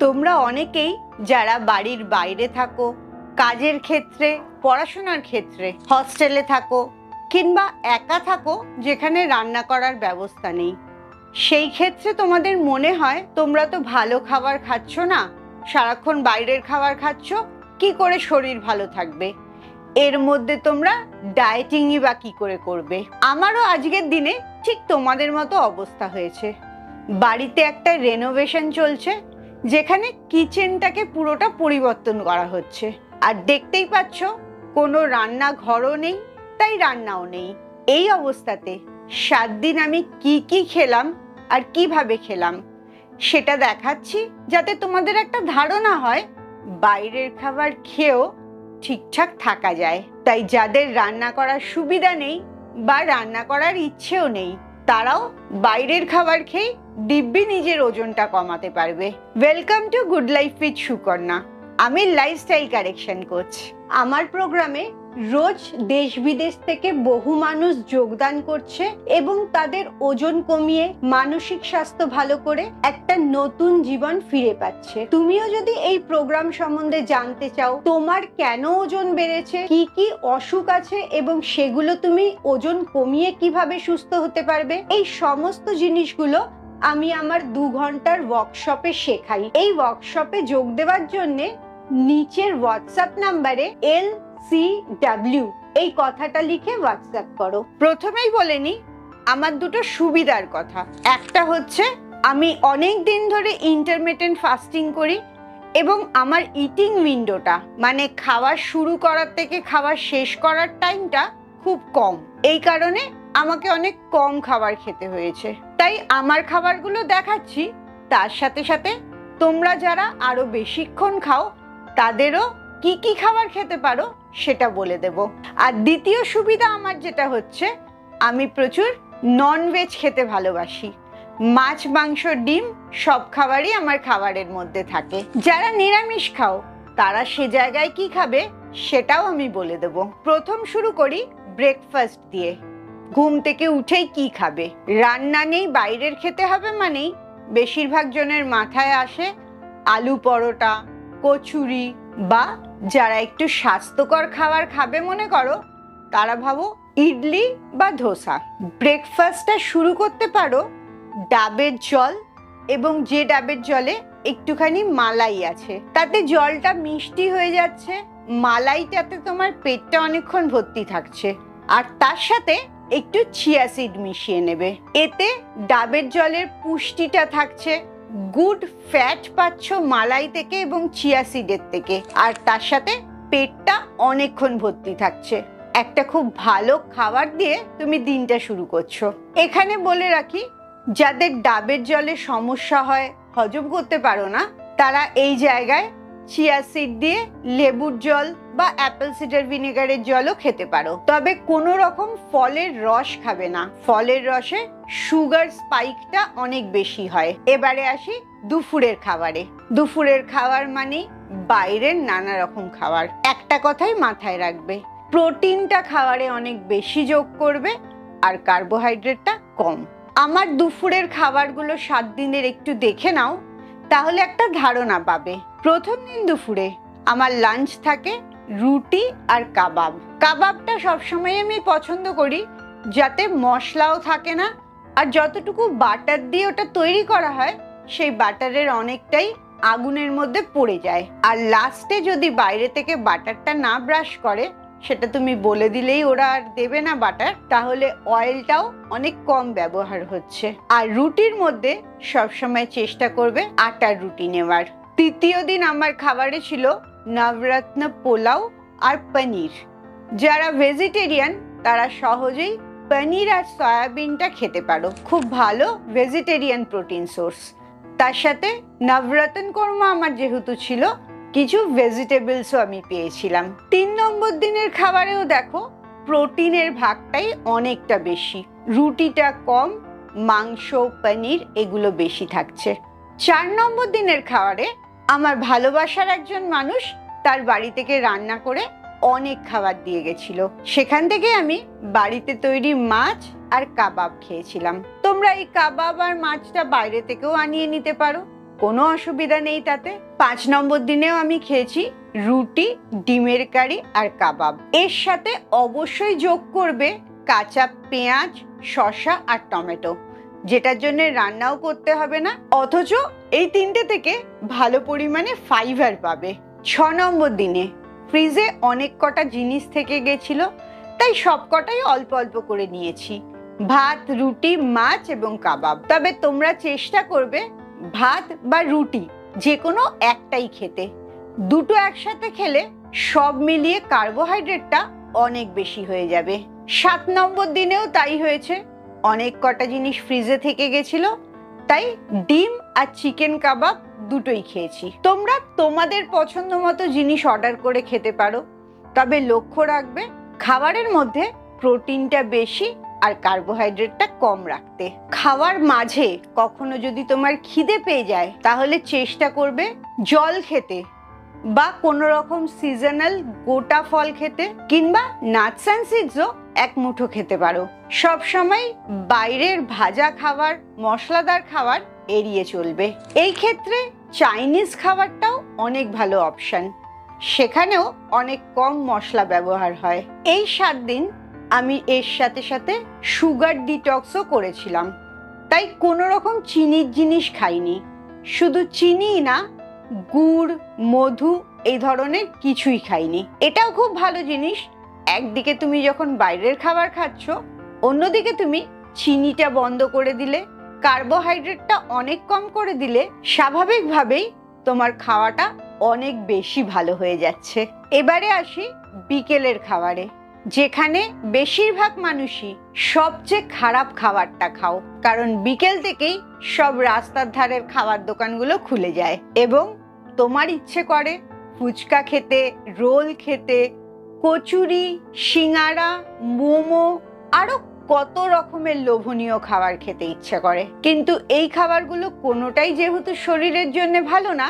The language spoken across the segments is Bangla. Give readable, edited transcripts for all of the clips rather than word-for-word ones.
তোমরা অনেকেই যারা বাড়ির বাইরে থাকো, কাজের ক্ষেত্রে, পড়াশোনার ক্ষেত্রে, হস্টেলে থাকো কিংবা একা থাকো যেখানে রান্না করার ব্যবস্থা নেই, সেই ক্ষেত্রে তোমাদের মনে হয় তোমরা তো ভালো খাবার খাচ্ছ না, সারাক্ষণ বাইরের খাবার খাচ্ছ, কি করে শরীর ভালো থাকবে? এর মধ্যে তোমরা ডায়েটিংই বা কি করে করবে? আমারও আজকের দিনে ঠিক তোমাদের মতো অবস্থা হয়েছে। বাড়িতে একটা রেনোভেশন চলছে, যেখানে কিচেনটাকে পুরোটা পরিবর্তন করা হচ্ছে। আর দেখতেই পাচ্ছ কোনো রান্নাঘরও নেই, তাই রান্নাও নেই। এই অবস্থাতে 7 দিন আমি কি কি খেলাম আর কিভাবে খেলাম সেটা দেখাচ্ছি, যাতে তোমাদের একটা ধারণা হয় বাইরের খাবার খেয়েও ঠিকঠাক থাকা যায়। তাই যাদের রান্না করার সুবিধা নেই বা রান্না করার ইচ্ছেও নেই, তারাও বাইরের খাবার খেয়ে দিব্যি নিজের ওজনটা কমাতে পারবে। Welcome to good life with Sukanya. আমি লাইফস্টাইল কারেকশন কোচ। আমার প্রোগ্রামে রোজ দেশ বিদেশ থেকে বহু মানুষ যোগদান করছে এবং তাদের ওজন কমিয়ে মানসিক স্বাস্থ্য ভালো করে একটা নতুন জীবন ফিরে পাচ্ছে। তুমিও যদি এই প্রোগ্রাম সম্বন্ধে জানতে চাও, তোমার কেন ওজন বেড়েছে, কি কি অসুখ আছে এবং সেগুলো তুমি ওজন কমিয়ে কিভাবে সুস্থ হতে পারবে, এই সমস্ত জিনিসগুলো আমি আমার 2 ঘন্টার ওয়ার্কশপে শেখাই। এই ওয়ার্কশপে যোগ দেওয়ার জন্যে নিচের হোয়াটসঅ্যাপ নাম্বারে LCW এই কথাটা লিখে হোয়াটসঅ্যাপ করো। প্রথমেই বলে নি আমার দুটো সুবিধার কথা। একটা হচ্ছে আমি অনেক দিন ধরে ইন্টারমিটেন্ট ফাস্টিং করি এবং আমার ইটিং উইন্ডোটা, মানে খাওয়া শুরু করার থেকে খাওয়া শেষ করার টাইমটা খুব কম। এই কারণে আমাকে অনেক কম খাবার খেতে হয়েছে। তাই আমার খাবারগুলো দেখাচ্ছি, তার সাথে সাথে তোমরা যারা আরো বেশিক্ষণ খাও তাদেরও কি কি খাবার খেতে পারো সেটা বলে দেব। আর দ্বিতীয় সুবিধা আমার যেটা হচ্ছে, আমি প্রচুর ননভেজ খেতে ভালোবাসি। মাছ, মাংস, ডিম সব খাবারই আমার খাবারের মধ্যে থাকে। যারা নিরামিষ খাও তারা সে জায়গায় কি খাবে সেটাও আমি বলে দেব। প্রথম শুরু করি ব্রেকফাস্ট দিয়ে। ঘুম থেকে উঠেই কি খাবে? রান্না নেই, বাইরের খেতে হবে মানেই বেশিরভাগ জনের মাথায় আসে আলু পরোটা, কচুরি, বা যারা একটু স্বাস্থ্যকর খাবার খাবে মনে করো তারা ভাবো ইডলি বা ধোসা। ব্রেকফাস্টটা শুরু করতে পারো ডাবের জল, এবং যে ডাবের জলে একটুখানি মালাই আছে, তাতে জলটা মিষ্টি হয়ে যাচ্ছে, মালাইটাতে তোমার পেটটা অনেকক্ষণ ভর্তি থাকছে। আর তার সাথে একটু চিয়া সিড মিশিয়ে নেবে। এতে ডাবের জলের পুষ্টিটা থাকছে, গুড ফ্যাট পাচ্ছ মালাই থেকে এবং চিয়া সিডের থেকে, আর তার সাথে পেটটা অনেকক্ষণ ভর্তি থাকছে। একটা খুব ভালো খাবার দিয়ে তুমি দিনটা শুরু করছো। এখানে বলে রাখি, যাদের ডাবের জলে সমস্যা হয়, হজম করতে পারো না, তারা এই জায়গায় চিয়া সিড দিয়ে লেবুর জল বা অ্যাপেল সিডার ভিনেগারের জলও খেতে পারো। তবে কোনো রকম ফলের রস খাবে না, ফলের রসে সুগার স্পাইকটা অনেক বেশি হয়। এবারে আসি দুপুরের খাবারে। দুপুরের খাবার মানে বাইরের নানা রকম খাবার। একটা কথাই মাথায় রাখবে, প্রোটিনটা খাবারে অনেক বেশি যোগ করবে আর কার্বোহাইড্রেটটা কম। আমার দুপুরের খাবারগুলো 7 দিনের একটু দেখে নাও, তাহলে একটা ধারণা পাবে। প্রথম দিন দুপুরে আমার লাঞ্চ থাকে রুটি আর কাবাব। কাবাবটা সবসময় আমি পছন্দ করি, যাতে মশলাও থাকে না, আর যতটুকু বাটার দিয়ে ওটা তৈরি করা হয় সেই বাটারের অনেকটাই আগুনের মধ্যে পড়ে যায়। আর লাস্টে যদি বাইরে থেকে বাটারটা না ব্রাশ করে, সেটা তুমি বলে দিলেই ওরা আর দেবে না বাটার, তাহলে অয়েলটাও অনেক কম ব্যবহার হচ্ছে। আর রুটির মধ্যে সবসময় চেষ্টা করবে আটার রুটি নেওয়ার। তৃতীয় দিন আমার খাবারে ছিল নবরত্ন পোলাও আর পনির। যারা ভেজিটেরিয়ান তারা সহজেই পনির আর সয়াবিনটা খেতে পারো, খুব ভালো ভেজিটেরিয়ান প্রোটিন সোর্স। তার সাথে নবরত্ন কোরমা আমার যেহেতু ছিল, কিছু ভেজিটেবলসও আমি পেয়েছিলাম। 3 নম্বর দিনের খাবারেও দেখো প্রোটিনের ভাগটাই অনেকটা বেশি, রুটিটা কম, মাংস, পনির এগুলো বেশি থাকছে। 4 নম্বর দিনের খাবারে আমার ভালোবাসার একজন মানুষ তার বাড়ি থেকে রান্না করে অনেক খাবার দিয়ে গেছিল, সেখান থেকে আমি বাড়িতে তৈরি মাছ আর কাবাব খেয়েছিলাম। তোমরা এই কাবাব আর মাছটা বাইরে থেকেও আনিয়ে নিতে পারো, কোনো অসুবিধা নেই তাতে। 5 নম্বর দিনেও আমি খেয়েছি রুটি, ডিমের কারি আর কাবাব। এর সাথে অবশ্যই যোগ করবে কাঁচা পেঁয়াজ, শসা আর টমেটো, যেটার জন্য রান্নাও করতে হবে না, অথচ এই 3টে থেকে ভালো পরিমাণে ফাইবার পাবে। 6 নম্বর দিনে ফ্রিজে অনেক কটা জিনিস থেকে গেছিল, তাই সব কটাই অল্প অল্প করে নিয়েছি, ভাত, রুটি, মাছ এবং কাবাব। তবে তোমরা চেষ্টা করবে ভাত বা রুটি যে কোনো একটাই খেতে। দুটো একসাথে খেলে সব মিলিয়ে কার্বোহাইড্রেটটা অনেক বেশি হয়ে যাবে। 7 নম্বর দিনেও তাই হয়েছে, অনেক কটা জিনিস ফ্রিজে থেকে গেছিল, তাই ডিম আর চিকেন কাবাব দুটোই খেয়েছি। তোমরা তোমাদের পছন্দ মতো জিনিস অর্ডার করে খেতে পারো, তবে লক্ষ্য রাখবে খাবারের মধ্যে প্রোটিনটা বেশি আর কার্বোহাইড্রেটটা কম রাখতে। খাওয়ার মাঝে কখনো যদি তোমার খিদে পেয়ে যায় তাহলে চেষ্টা করবে জল খেতে বা কোনো রকম সিজনাল গোটা ফল খেতে, কিংবা নাটস অ্যান্ড সিডসও এক মুঠো খেতে পারো। সব সময় বাইরের ভাজা খাবার, মশলাদার খাবার এড়িয়ে চলবে। এই ক্ষেত্রে চাইনিজ খাবারটাও অনেক ভালো অপশন, সেখানেও অনেক কম মশলা ব্যবহার হয়। এই 7 দিন আমি এর সাথে সাথে সুগার ডিটক্সও করেছিলাম, তাই কোনো রকম চিনির জিনিস খাইনি। শুধু চিনি না, গুড়, মধু এই ধরনের কিছুই খাইনি। এটাও খুব ভালো জিনিস, একদিকে তুমি যখন বাইরের খাবার খাচ্ছ, অন্যদিকে তুমি চিনিটা বন্ধ করে দিলে, কার্বোহাইড্রেটটা অনেক কম করে দিলে, স্বাভাবিকভাবেই তোমার খাওয়াটা অনেক বেশি ভালো হয়ে যাচ্ছে। এবারে আসি বিকেলের খাবারে, যেখানে বেশিরভাগ মানুষই সবচেয়ে খারাপ খাবারটা খাও, কারণ বিকেল থেকেই সব রাস্তার ধারের খাবার দোকানগুলো খুলে যায় এবং তোমার ইচ্ছে করে ফুচকা খেতে, রোল খেতে, কচুরি, সিঙ্গারা, মোমো, আরো কত রকমের লোভনীয় খাবার খেতে ইচ্ছে করে। কিন্তু এই খাবারগুলো কোনোটাই যেহেতু শরীরের জন্য ভালো না,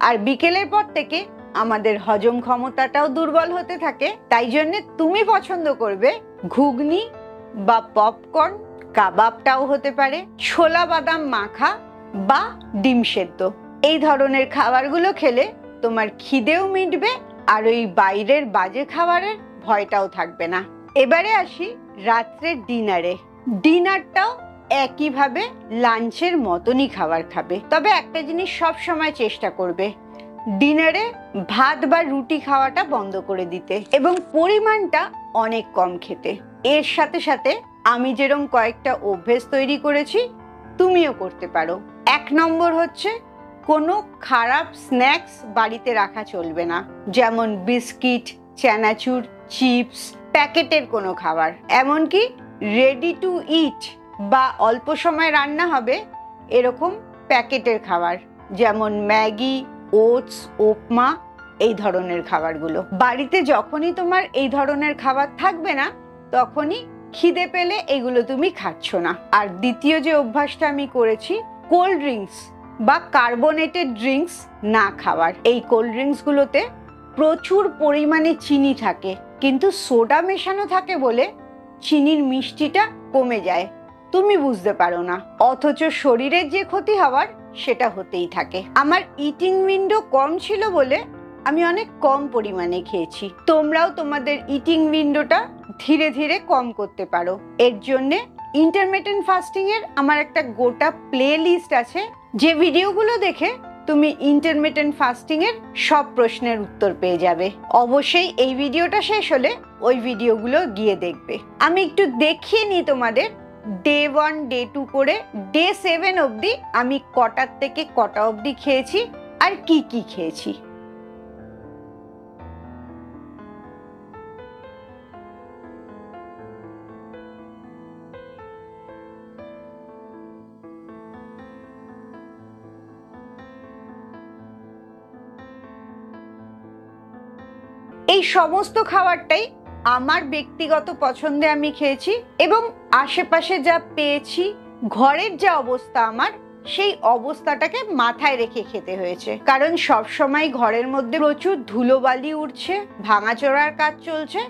আর বিকেলের পর থেকে আমাদের হজম ক্ষমতাটাও দুর্বল হতে থাকে, তাই জন্য তুমি পছন্দ করবে ঘুগনি বা পপকর্ন, কাবাবটাও হতে পারে, ছোলা বাদাম মাখা বা ডিম সেদ্ধ। এই ধরনের খাবারগুলো খেলে তোমার খিদেও মিটবে আর ওই বাইরের বাজে খাবারের ভয়টাও থাকবে না। এবারে আসি রাত্রের ডিনারে। ডিনারটাও একইভাবে লাঞ্চের মতনই খাবার খাবে, তবে একটা জিনিস সব সময় চেষ্টা করবে ডিনারে ভাত বা রুটি খাওয়াটা বন্ধ করে দিতে এবং পরিমাণটা অনেক কম খেতে। এর সাথে সাথে আমি যেরকম কয়েকটা অভ্যেস তৈরি করেছি তুমিও করতে পারো। 1 নম্বর হচ্ছে কোনো খারাপ স্ন্যাক্স বাড়িতে রাখা চলবে না, যেমন বিস্কিট, চানাচুর, চিপস, প্যাকেটের কোনো খাবার, এমনকি রেডি টু ইট বা অল্প সময় রান্না হবে এরকম প্যাকেটের খাবার, যেমন ম্যাগি, ওটস, উপমা, এই ধরনের খাবারগুলো। বাড়িতে যখনই তোমার এই ধরনের খাবার থাকবে না তখনই খিদে পেলে এগুলো তুমি খাচ্ছ না। আর দ্বিতীয় যে অভ্যাসটা আমি করেছি, কোল্ড ড্রিঙ্কস বা কার্বোনেটেড ড্রিঙ্কস না খাওয়ার। এই কোল্ড ড্রিঙ্কস গুলোতে প্রচুর পরিমাণে চিনি থাকে, কিন্তু সোডা মেশানো থাকে বলে চিনির মিষ্টিটা কমে যায়, তুমি বুঝতে পারো না, অথচ শরীরের যে ক্ষতি হওয়ার সেটা হতেই থাকে। আমার ইটিং উইন্ডো কম ছিল বলে আমি অনেক কম পরিমাণে খেয়েছি। তোমরাও তোমাদের ইটিং উইন্ডোটা ধীরে ধীরে কম করতে পারো। এর জন্য ইন্টারমিটেন্ট ফাস্টিং এর আমার একটা গোটা প্লে লিস্ট আছে, যে ভিডিওগুলো দেখে তুমি ইন্টারমিটেন্ট ফাস্টিং এর সব প্রশ্নের উত্তর পেয়ে যাবে। অবশ্যই এই ভিডিওটা শেষ হলে ওই ভিডিওগুলো গিয়ে দেখবে। আমি একটু দেখিয়ে নিই তোমাদের ডে 1, ডে 2 করে ডে 7 অবধি আমি কটার থেকে কটা অবধি খেয়েছি আর কি কি খেয়েছি। এই সমস্ত খাবারটাই আমার ব্যক্তিগত পছন্দে আমি খেয়েছি এবং আশেপাশে যা পেয়েছি, ঘরের যা অবস্থা আমার, সেই অবস্থাটাকে মাথায় রেখে খেতে হয়েছে। কারণ সব সময় ঘরের মধ্যে প্রচুর ধুলোবালি উঠছে, ভাঙাচোরার কাজ চলছে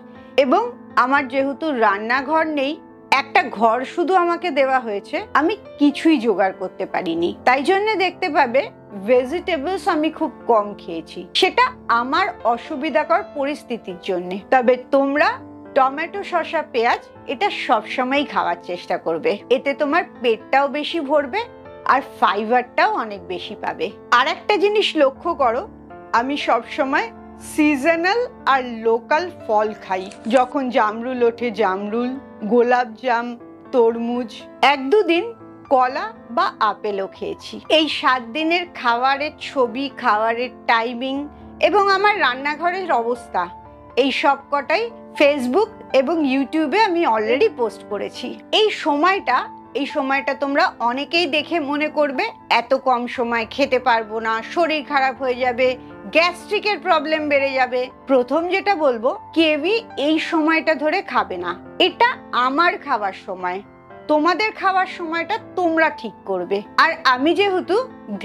এবং আমার যেহেতু রান্নাঘর নেই, একটা ঘর শুধু আমাকে দেওয়া হয়েছে, আমি কিছুই জোগাড় করতে পারিনি। তাই জন্য দেখতে পাবে ভেজিটেবলস আমি খুব কম খেয়েছি, সেটা আমার অসুবিধাকর পরিস্থিতির জন্য। তবে তোমরা টমেটো, শসা, পেঁয়াজ এটা সবসময় খাওয়ার চেষ্টা করবে, এতে তোমার পেটটাও বেশি ভরবে আর ফাইবারটাও অনেক বেশি পাবে। আর একটা জিনিস লক্ষ্য করো, আমি সবসময় সিজনাল আর লোকাল ফল খাই। যখন জামরুল ওঠে জামরুল, গোলাপ জাম, তরমুজ, 1-2 দিন কলা বা আপেলও খেয়েছি। এই 7 দিনের খাবারের ছবি, খাবারের টাইমিং এবং আমার রান্নাঘরের অবস্থা এই সব কটাই ফেসবুক এবং ইউটিউবে আমি অলরেডি পোস্ট করেছি। এই সময়টা তোমরা অনেকেই দেখে মনে করবে এত কম সময় খেতে পারবো না, শরীর খারাপ হয়ে যাবে, গ্যাস্ট্রিকের প্রবলেম বেড়ে যাবে। প্রথম যেটা বলবো, কেউই এই সময়টা ধরে খাবে না। এটা আমার খাবার সময়, তোমাদের খাবার সময়টা তোমরা ঠিক করবে। আর আমি যেহেতু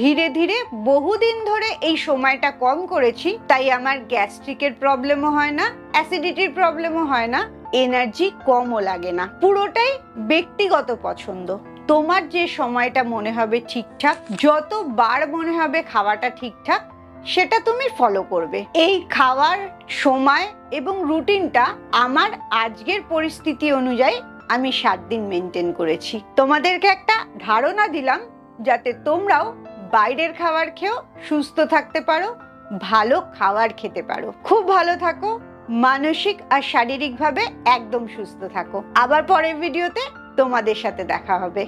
ধীরে ধীরে বহুদিন ধরে এই সময়টা কম করেছি, তাই আমার গ্যাস্ট্রিকের প্রবলেমও হয় না, অ্যাসিডিটির প্রবলেমও হয় না, এনার্জি কমও লাগে না। পুরোটাই ব্যক্তিগত পছন্দ। তোমার যে সময়টা মনে হবে ঠিকঠাক, যতবার মনে হবে খাওয়াটা ঠিকঠাক, সেটা তুমি ফলো করবে। এই খাওয়ার সময় এবং রুটিনটা আমার আজকের পরিস্থিতি অনুযায়ী আমি 7 দিন মেনটেন করেছি। তোমাদেরকে একটা ধারণা দিলাম যাতে তোমরাও বাইরের খাবার খেয়েও সুস্থ থাকতে পারো, ভালো খাবার খেতে পারো। খুব ভালো থাকো, মানসিক আর শারীরিকভাবে একদম সুস্থ থাকো। আবার পরের ভিডিওতে তোমাদের সাথে দেখা হবে।